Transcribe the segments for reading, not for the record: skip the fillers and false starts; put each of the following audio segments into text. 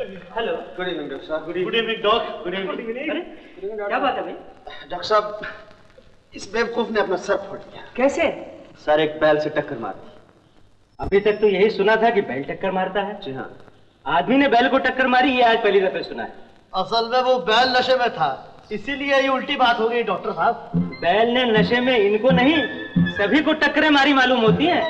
Hello. Good evening doctor साहब। Good evening doctor. Good evening. क्या बात है भाई? डॉक्टर साहब, इस बेवकूफ ने अपना सर फोड़ दिया। कैसे? सर एक बैल से टक्कर मार दी। अभी तक तो यही सुना था कि बैल टक्कर मारता है। जी हाँ। आदमी ने बैल को टक्कर मारी, ये आज पहली दफे सुना है। असल में वो बैल नशे में था, इसीलिए ये उल्टी बात हो गई डॉक्टर साहब। बैल ने नशे में इनको नहीं, सभी को टक्करें मारी मालूम होती हैं।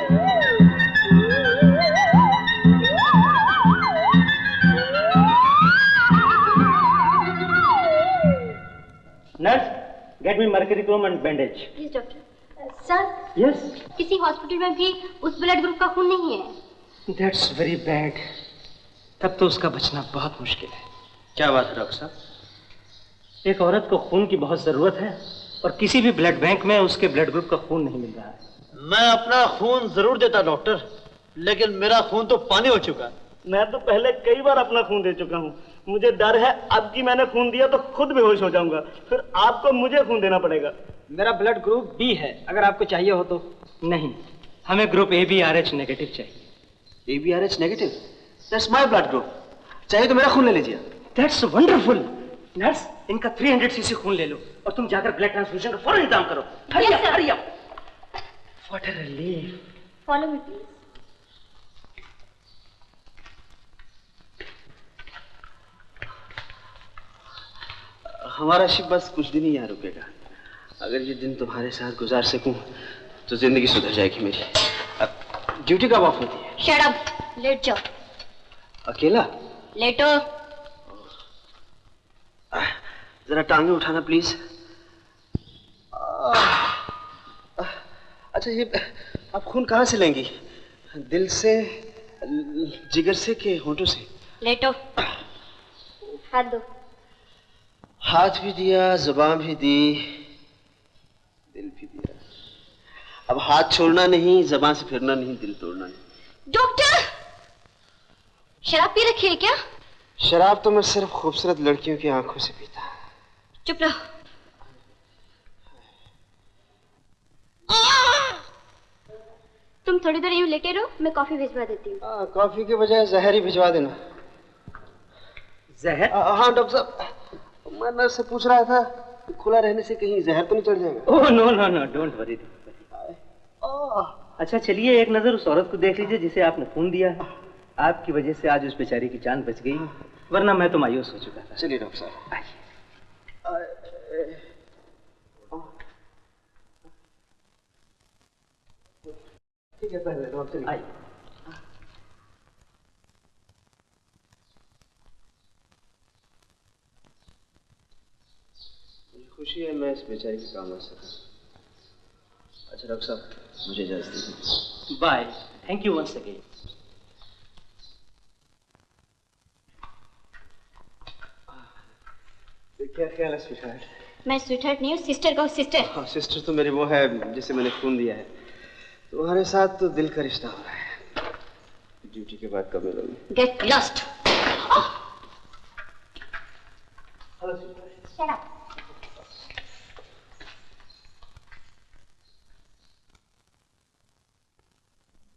Nurse, get me mercury Chrome and bandage. Yes doctor. Sir. Yes. किसी हॉस्पिटल में भी उस ब्लड ग्रुप का खून नहीं है। That's very bad. तब तो उसका बचना बहुत मुश्किल है। क्या बात है डॉक्टर साहब? एक औरत को खून की बहुत जरूरत है और किसी भी ब्लड बैंक में उसके ब्लड ग्रुप का खून नहीं मिल रहा है। मैं अपना खून जरूर देता डॉक्टर, लेकिन मेरा खून तो पानी हो चुका है। मैं तो पहले कई बार अपना खून दे चुका हूँ। मुझे डर है अब की मैंने खून दिया तो खुद बेहोश हो जाऊंगा, फिर आपको मुझे खून देना पड़ेगा। मेरा ब्लड ग्रुप बी है, अगर आपको चाहिए हो तो। नहीं, हमें ग्रुप ABRH नेगेटिव चाहिए। ABRH negative? That's my blood group. चाहिए तो मेरा खून ले लीजिए। That's wonderful. नर्स, इनका 300 cc खून ले लो और तुम जाकर ब्लड ट्रांसफ्यूजन का फौरन इंतजाम करो। Hurry up, hurry up. What a relief. Follow me please. हमारा शिप बस कुछ दिन ही यहाँ रुकेगा। अगर ये दिन तुम्हारे साथ गुजार सकूं तो जिंदगी सुधर जाएगी मेरी। अब ड्यूटी कब ऑफ होती है? शट अप, लेट जाओ। अकेला? लेटो। जरा टांगे उठाना प्लीज। अच्छा, ये आप खून कहाँ से लेंगी? दिल से, जिगर से कि होंठों से? लेटो। हाथ दो। हाथ भी दिया, जुबान भी दी, दिल भी दिया। अब हाथ छोड़ना नहीं, जुबान से फिरना नहीं, दिल तोड़ना नहीं। डॉक्टर, शराब पी रखी है क्या? शराब तो मैं सिर्फ खूबसूरत लड़कियों की आंखों से पीता। चुप रहो। तुम थोड़ी देर यूं लेटे रहो, मैं कॉफी भिजवा देती हूँ। कॉफी के बजाय जहर ही भिजवा देना। जहर? हाँ डॉक्टर साहब, मैं नर्स से पूछ रहा था कि खुला रहने से कहीं जहर तो नहीं चढ़ जाएगा? Oh no no no, don't worry. अच्छा चलिए, एक नजर उस औरत को देख लीजिए जिसे आपने खून दिया। आपकी वजह से आज उस बेचारी की जान बच गई, वरना मैं तो मायूस हो चुका था। चलिए डॉक्टर साहब। ठीक है, पहले तो आप चलिए। आइए। खुशी है मैं इस बेचारी के काम आ सका। अच्छा डॉक्टर साहब, मुझे इजाजत दीजिए। Bye. Thank you once again. क्या ख्याल है स्वीटहार्ट? मैं स्वीटहार्ट नहीं हूँ, सिस्टर को सिस्टर। हाँ, सिस्टर तो मेरी वो है जिसे मैंने खून दिया है। तुम्हारे साथ तो दिल का रिश्ता हो रहा है। ड्यूटी के बाद कब मिलोगे? Get lost. Hello shut up.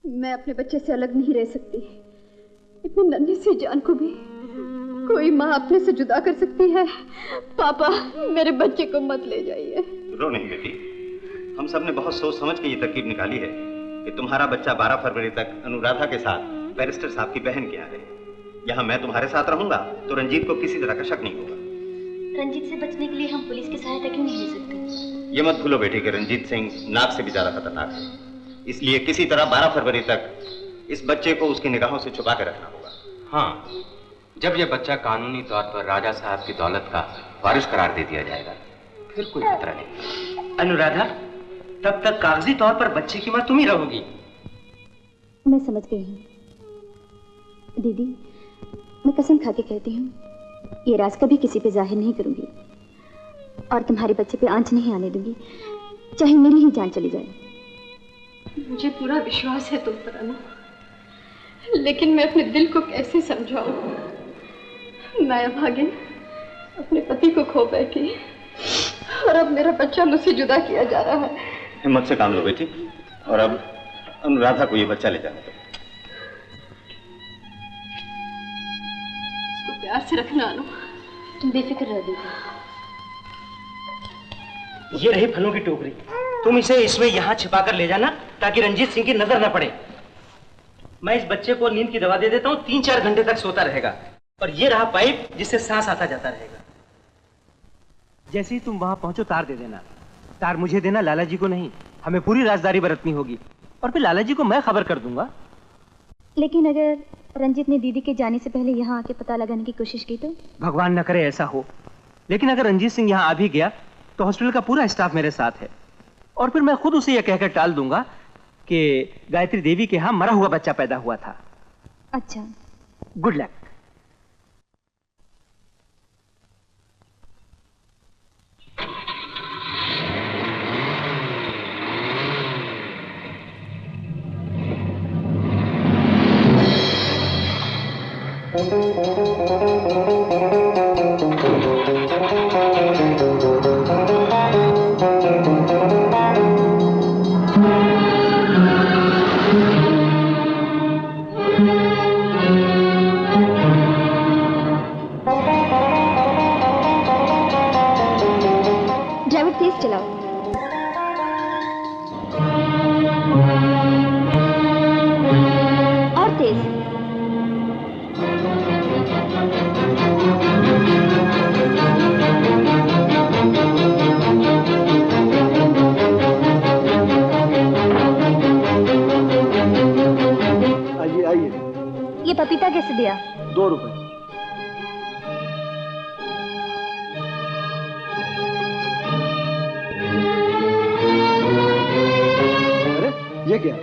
मैं अपने बच्चे से अलग नहीं रह सकती। इतनी नन्ही सी जान को भी कोई माँ अपने से जुदा कर सकती है? पापा, मेरे बच्चे को मत ले जाइए। रो नहीं बेटी, हम सब ने बहुत सोच समझ के ये तरकीब निकाली है कि तुम्हारा बच्चा 12 फरवरी तक अनुराधा के साथ बैरिस्टर साहब की बहन के यहाँ रहे। यहाँ मैं तुम्हारे साथ रहूंगा तो रंजीत को किसी तरह का शक नहीं होगा। रंजीत से बचने के लिए हम पुलिस की सहायता क्यों नहीं ले सकते? ये मत भूलो बेटी कि रंजीत सिंह नाग से भी ज्यादा खतरनाक है, इसलिए किसी तरह 12 फरवरी तक इस बच्चे को उसकी निगाहों से छुपा के रखना होगा। हाँ, जब यह बच्चा कानूनी तौर पर राजा साहब की दौलत का वारिस करार दे दिया जाएगा फिर कोई खतरा नहीं। अनुराधा, तब तक कागजी तौर पर बच्चे की माँ तुम ही रहोगी। मैं समझ गई हूँ दीदी, मैं कसम खा के कहती हूँ ये राज कभी किसी पे जाहिर नहीं करूंगी और तुम्हारे बच्चे पे आंच नहीं आने दूंगी, चाहे मेरी ही जान चली जाए। मुझे पूरा विश्वास है तुम पर अनु, लेकिन मैं अपने दिल को कैसे समझाऊं? मैं अभागिन अपने पति को खो बैठी और अब मेरा बच्चा मुझसे जुदा किया जा रहा है। हिम्मत से काम लो बेटी, और अब अनुराधा को ये बच्चा ले जाने दो। प्यार से रखना अनु। तुम बेफिक्र रह दीदी। ये रही फलों की टोकरी, तुम इसे इसमें यहाँ छिपा कर ले जाना ताकि रंजीत सिंह की नजर न पड़े। मैं इस बच्चे को नींद की दवा दे देता हूँ, 3-4 घंटे तक सोता रहेगा। और ये रहा पाइप जिससे सांस आता जाता रहेगा। जैसे ही तुम वहां पहुंचो तार दे देना। तार मुझे देना, लाला जी को नहीं। हमें पूरी राजदारी बरतनी होगी और फिर लाला जी को मैं खबर कर दूंगा। लेकिन अगर रंजीत ने दीदी के जाने से पहले यहाँ आके पता लगाने की कोशिश की तो? भगवान न करे ऐसा हो। लेकिन अगर रंजीत सिंह यहाँ आ भी गया तो हॉस्पिटल का पूरा स्टाफ मेरे साथ है और फिर मैं खुद उसे यह कहकर टाल दूंगा कि गायत्री देवी के यहाँ मरा हुआ बच्चा पैदा हुआ था। अच्छा, गुड लक। ड्राइवर तेज चलाओ। और तेज। आइए आइए। ये पपीता कैसे दिया? 2 रुपए। अरे ये क्या?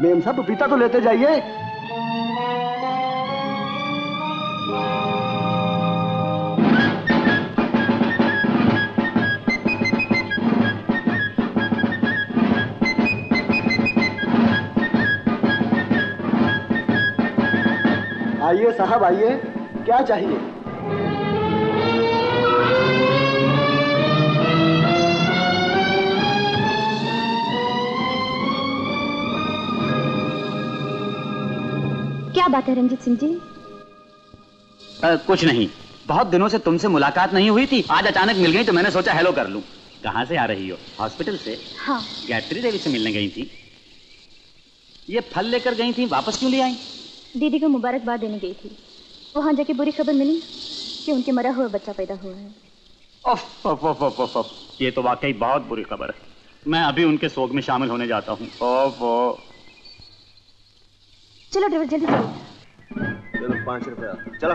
मेम साहब पपीता तो लेते जाइए। आइए साहब आइए, क्या चाहिए? क्या बात है रंजीत सिंह जी? कुछ नहीं, बहुत दिनों से तुमसे मुलाकात नहीं हुई थी, आज अचानक मिल गई तो मैंने सोचा हेलो कर लूं। कहाँ से आ रही हो? हॉस्पिटल से? हाँ। गायत्री देवी से मिलने गई थी। ये फल लेकर गई थी, वापस क्यों ले आई? दीदी को मुबारकबाद देने गई थी। वहां जाके बुरी खबर मिली कि उनके मरा हुआ बच्चा पैदा हुआ है। ओफ ओफ ओफ ओफ ओफ ओफ, ये तो वाकई बहुत बुरी खबर है। मैं अभी उनके शोक में शामिल होने जाता हूँ। ओफ ओफ। चलो ड्राइवर जल्दी चलो। चलो 5 रुपया, चलो।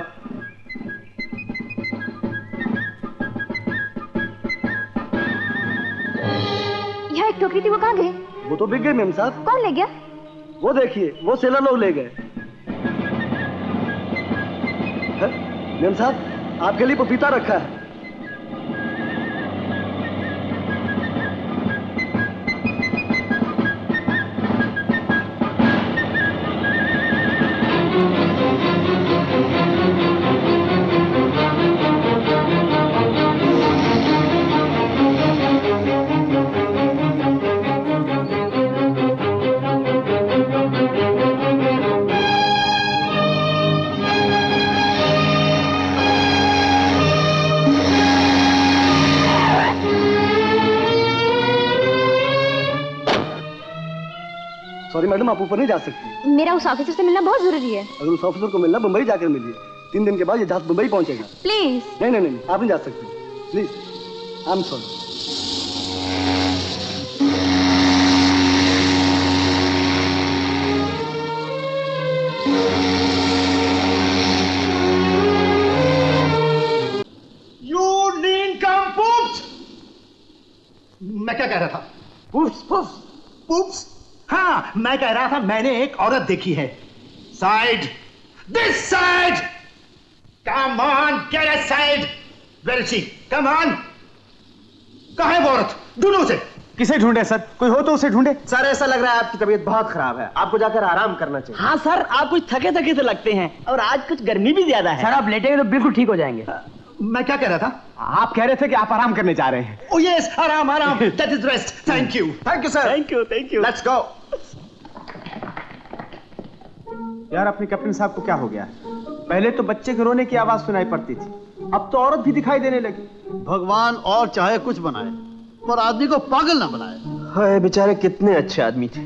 यहाँ एक टोकरी थी, वो कहाँ गई? वो तो बिक गई मेम साहब। कौन ले गया? वो देखिए, वो सेलर लोग ले गए। मेम साहब आपके लिए पपीता रखा है। सॉरी मैडम, आप ऊपर नहीं जा सकती। मेरा उस ऑफिसर से मिलना बहुत जरूरी है। अगर उस ऑफिसर को मिलना, मुंबई जाकर मिलिए। 3 दिन के बाद ये जहाज मुंबई पहुंचेगा। प्लीज। नहीं नहीं नहीं, आप नहीं जा सकते। Please, I am sorry. मैं क्या कह रहा था? पुप्स पुप्स पुप्स। हाँ, मैं कह रहा था मैंने एक औरत देखी है। Side, this side. Come on, get a side. Where is she? Come on. कहाँ है वो औरत? ढूंढो उसे। किसे ढूंढे सर? कोई हो तो उसे ढूंढे। सर ऐसा लग रहा है आपकी तबीयत बहुत खराब है, आपको जाकर आराम करना चाहिए। हाँ सर, आप कुछ थके थके से लगते हैं और आज कुछ गर्मी भी ज्यादा है। सर आप लेटेंगे तो बिल्कुल ठीक हो जाएंगे। मैं क्या कह रहा था? आप कह रहे थे कि आप आराम करने जा रहे हैं। ओह यस, आराम आराम। That is rest. Thank you. Thank you sir. Thank you thank you. Let's go. यार अपने कैप्टन साहब को क्या हो गया? पहले तो बच्चे के रोने की आवाज सुनाई पड़ती थी, अब तो औरत भी दिखाई देने लगी। भगवान और चाहे कुछ बनाए पर आदमी को पागल ना बनाए। हाय बेचारे कितने अच्छे आदमी थे,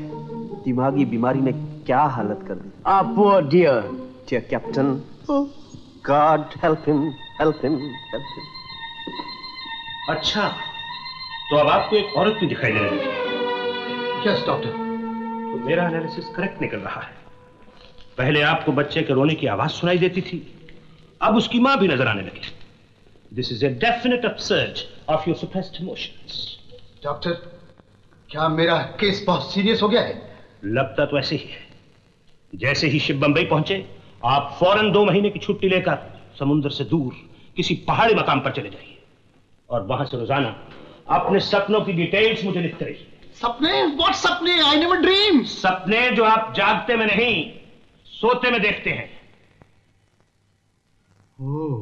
दिमागी बीमारी ने क्या हालत कर दी। पोor dear captain, God help him, help him, help him. अच्छा, तो अब आपको एक औरत भी दिखाई देने लगी। Yes doctor. तो मेरा एनालिसिस करेक्ट निकल रहा है। पहले आपको बच्चे के रोने की आवाज सुनाई देती थी, अब उसकी मां भी नजर आने लगी। This is a definite upsurge of your suppressed emotions. Doctor, क्या मेरा केस बहुत सीरियस हो गया है? लगता तो ऐसे ही है। जैसे ही शिप बंबई पहुंचे, आप फौरन 2 महीने की छुट्टी लेकर समुद्र से दूर किसी पहाड़ी मकाम पर चले जाइए और वहां से रोजाना अपने सपनों की डिटेल्स मुझे लिखते रहिए। सपने? व्हाट सपने? I never dream. सपने जो आप जागते में नहीं, सोते में देखते हैं। ओह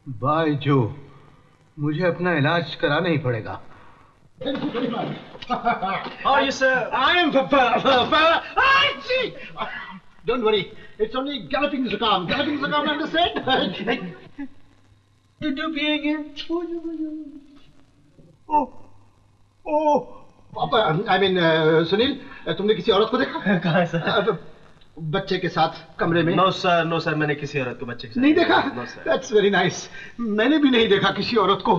बाय जो, मुझे अपना इलाज कराना ही पड़ेगा। How are you, sir? I am Don't worry, it's only galloping Zakam. Galloping Zakam, understand? Oh, Papa, I mean, Sunil, तुमने किसी औरत को देखा? कहाँ है सर? बच्चे के साथ कमरे में? नो सर, मैंने किसी औरत को बच्चे के साथ नहीं देखा? No sir. That's very nice. मैंने भी नहीं देखा किसी औरत को।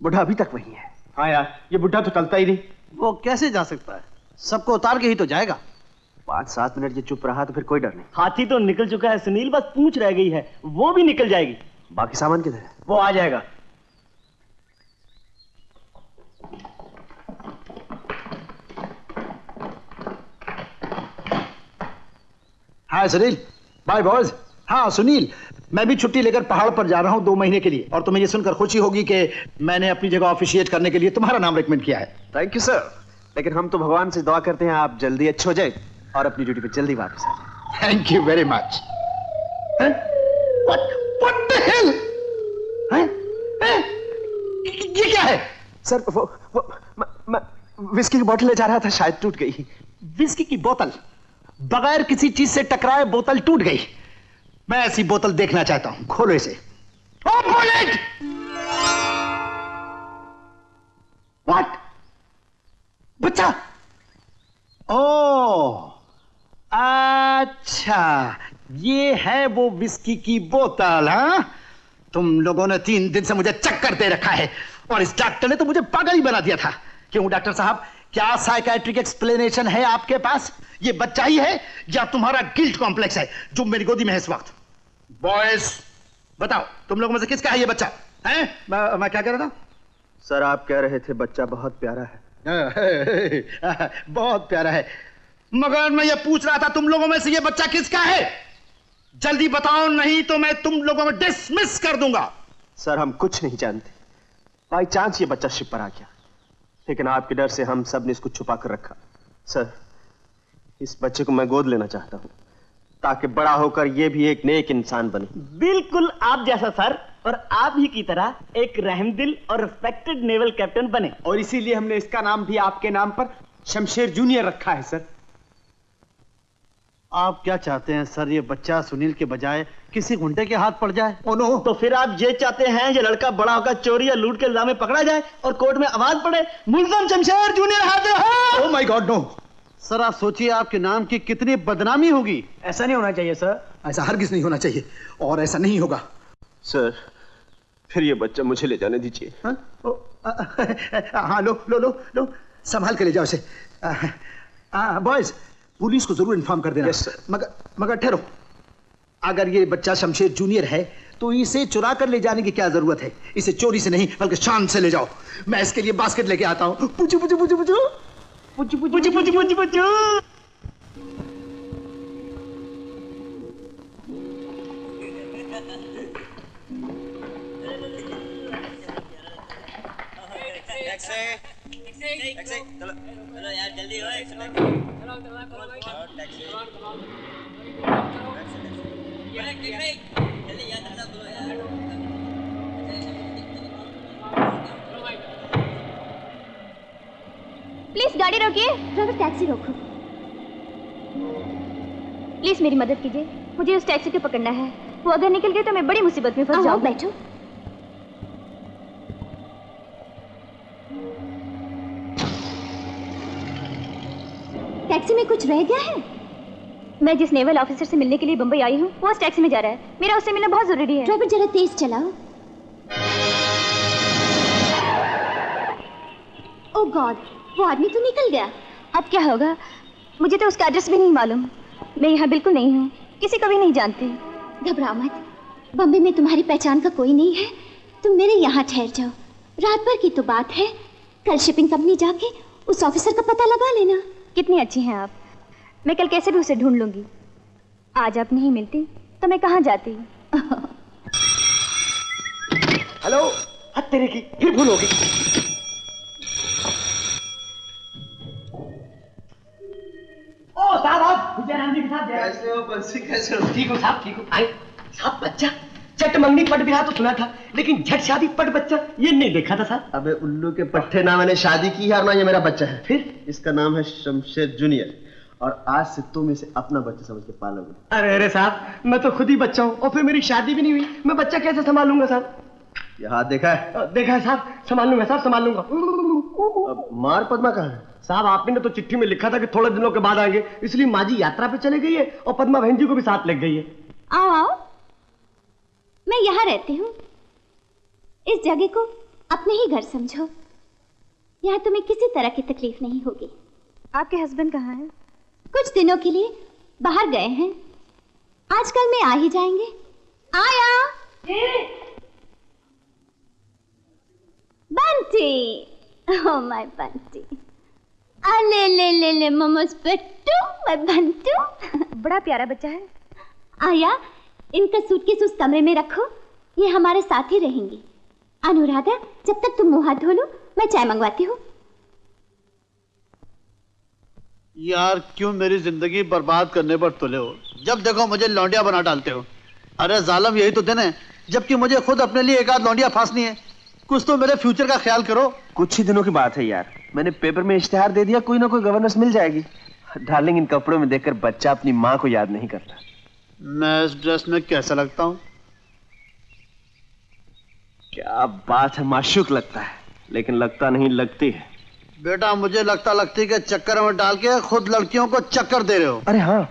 बुढ़ा अभी तक वही है। हाँ यार, ये बुढ़ा तो चलता ही नहीं। वो कैसे जा सकता है? सबको उतार के ही तो जाएगा। 5-7 मिनट ये चुप रहा तो फिर कोई डर नहीं। हाथी तो निकल चुका है सुनील, बस पूंछ रह गई है, वो भी निकल जाएगी। बाकी सामान किधर है? वो आ जाएगा। हाय सुनील। Bye boys. हाँ सुनील, मैं भी छुट्टी लेकर पहाड़ पर जा रहा हूँ 2 महीने के लिए, और तुम्हें ये सुनकर खुशी होगी कि मैंने अपनी जगह ऑफिशिएट करने के लिए तुम्हारा नाम रिकमेंड किया है। थैंक यू सर, लेकिन हम तो भगवान से दुआ करते हैं आप जल्दी अच्छे हो जाए और अपनी ड्यूटी पे जल्दी वापस आ जाए। Thank you very much. What the hell? ये क्या है? सर मैं विस्की की बोतल ले जा रहा था, शायद टूट गई। विस्की की बोतल? बगैर किसी चीज से टकराए बोतल टूट गई? मैं ऐसी बोतल देखना चाहता हूं, खोलो इसे। Open it! What? बच्चा? ओह, अच्छा, ये है वो विस्की की बोतल। हाँ, तुम लोगों ने 3 दिन से मुझे चक्कर दे रखा है और इस डॉक्टर ने तो मुझे पागल ही बना दिया था। क्यों डॉक्टर साहब, क्या साइकियाट्रिक एक्सप्लेनेशन है आपके पास? ये बच्चा ही है या तुम्हारा गिल्ट कॉम्प्लेक्स है जो मेरी गोदी में है इस वक्त? बॉयज बताओ, तुम लोगों में से किसका है ये बच्चा? हैं? मैं क्या कह रहा था? सर आप कह रहे थे बच्चा बहुत प्यारा है। बहुत प्यारा है, मगर मैं ये पूछ रहा था तुम लोगों में से ये बच्चा किसका है? जल्दी बताओ, नहीं तो मैं तुम लोगों में डिसमिस कर दूंगा। सर हम कुछ नहीं जानते, बाई चांस ये बच्चा शिप पर आ गया, लेकिन आपके डर से हम सब ने इसको छुपा कर रखा। सर इस बच्चे को मैं गोद लेना चाहता हूं ताकि बड़ा होकर ये भी एक नेक इंसान बने। बिल्कुल आप जैसा सर, और आप ही की तरह एक रहमदिल और रिस्पेक्टेड नेवल कैप्टन बने। और इसीलिए हमने इसका नाम भी आपके नाम पर शमशेर जूनियर रखा है। सर आप क्या चाहते हैं सर, ये बच्चा सुनील के बजाय किसी गुंडे के हाथ पड़ जाए? ओ नो, तो फिर आप ये चाहते हैं ये लड़का बड़ा होकर चोरी या लूट के इल्जाम में पकड़ा जाए और कोर्ट में आवाज पड़े, मुल्ज़म शमशेर जूनियर हाजिर है। Oh my god no. Sir आप सोचिए आपके नाम की कितनी बदनामी होगी। ऐसा नहीं होना चाहिए सर। ऐसा हरगिज नहीं होना चाहिए और ऐसा नहीं होगा। सर फिर ये बच्चा मुझे ले जाने दीजिए। हाँ लो संभाल के ले जाओ इसे। बॉयज पुलिस को जरूर इन्फॉर्म कर देना। Yes sir. मगर ठहरो, अगर ये बच्चा शमशेर जूनियर है तो इसे चुरा कर ले जाने की क्या जरूरत है? इसे चोरी से नहीं बल्कि शान से ले जाओ। मैं इसके लिए बास्केट लेके आता हूँ। पुचू पुचू पुचू पुचू पुचू पुचू पुचू पुचू पुचू। चलो यार जल्दी हो। प्लीज गाड़ी रोकिए। ड्राइवर टैक्सी रोको। प्लीज मेरी मदद कीजिए, मुझे उस टैक्सी को पकड़ना है। वो अगर निकल गए तो मैं बड़ी मुसीबत में फंस जाऊँ। बैठो। टैक्सी में कुछ रह गया है? मैं जिस नेवल ऑफिसर से मिलने के लिए बंबई आई हूँ वो उस टैक्सी में जा रहा है। मेरा उससे मिलना बहुत जरूरी है। ड्राइवर जरा तेज चलाओ। ओह गॉड, वो आदमी तो निकल गया। अब क्या होगा? मुझे तो उसका एड्रेस भी नहीं मालूम। मैं यहाँ बिल्कुल नहीं हूँ, किसी को भी नहीं जानती। घबराओ मत, बम्बई में तुम्हारी पहचान का कोई नहीं है। तुम मेरे यहाँ ठहर जाओ। रात भर की तो बात है, कल शिपिंग कंपनी जाके उस ऑफिसर का पता लगा लेना। कितनी अच्छी हैं आप। मैं कल कैसे भी उसे ढूंढ लूंगी। आज आप नहीं मिलती तो मैं कहाँ जाती। हेलो, हद तेरे की, फिर भूल हो गई। ओ साहब, आप विजयराम जी के साथ कैसे हो बंसी, कैसे हो? ठीक हो साहब, ठीक हो। आए साहब, बच्चा चट मंगनी पट ब्याह तो सुना था, लेकिन झट शादी पट बच्चा ये नहीं देखा था साहब। अबे उल्लू के पट्टे, ना मैंने शादी की है और ना ये मेरा बच्चा है। फिर इसका नाम है शमशेर जूनियर और आज से तुम इसे अपना बच्चा समझ के पालोगे। अरे अरे साहब, मैं तो खुद ही बच्चा हूँ और फिर मेरी शादी भी नहीं हुई, मैं बच्चा कैसे संभालूंगा साहब? ये हाथ देखा है? देखा है साहब, संभाल लूंगा साहब, संभाल लूंगा। अब मार पद्मा कहाँ है? साहब आपने तो चिट्ठी में लिखा था कि थोड़े दिनों के बाद आएंगे, इसलिए माँ जी यात्रा पे चले गई है और पद्मा बहन जी को भी साथ लग गई है। आओ आओ, मैं यहाँ रहती हूँ। इस जगह को अपने ही घर समझो। यहाँ तुम्हें किसी तरह की तकलीफ नहीं होगी। आपके हस्बैंड कहाँ हैं? कुछ दिनों के लिए बाहर गए हैं, आजकल में आ ही जाएंगे। आया बंटी, ओह माय बंटी, ले ले ले ले मोमोज पेट्टू, माय बंटू। बड़ा प्यारा बच्चा है। आया, इनका सूटकेस उस कमरे में रखो, ये हमारे साथ ही रहेंगी। अनुराधा, जब तक तुम मुंह हाथ धो लो मैं चाय मंगवाती हूँ। यार क्यों मेरी जिंदगी बर्बाद करने पर तुले हो? जब देखो मुझे लौंडिया बना डालते हो। अरे जालम, यही तो दिन है जबकि मुझे खुद अपने लिए एक आध लौंडिया फांसनी है। कुछ तो मेरे फ्यूचर का ख्याल करो। कुछ ही दिनों की बात है यार, मैंने पेपर में इश्तेहार दे दिया, कोई ना कोई गवर्नेंस मिल जाएगी। डार्लिंग, इन कपड़ों में देखकर बच्चा अपनी माँ को याद नहीं करता। मैं इस ड्रेस में कैसा लगता हूँ? क्या बात है, माशूक लगता है, लेकिन लगता नहीं लगती है। बेटा मुझे लगता लगती के चक्कर में डाल के खुद लड़कियों को चक्कर दे रहे हो। अरे हाँ,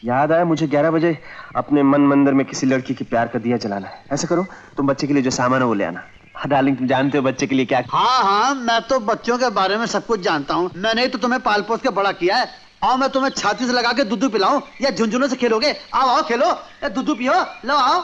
याद आया, मुझे 11 बजे अपने मन मंदिर में किसी लड़की के प्यार का दिया जलाना है। ऐसा करो, तुम बच्चे के लिए जो सामान है वो ले आना। हाँ डार्लिंग, तुम जानते हो बच्चे के लिए क्या। हाँ हाँ, मैं तो बच्चों के बारे में सब कुछ जानता हूँ। मैंने ही तो तुम्हें पाल पोस के बड़ा किया है। आओ मैं तुम्हें छाती से लगा के दूध पिलाऊं या झुंझुनों से खेलोगे? आओ आओ खेलो, दूध पियो, लो आओ।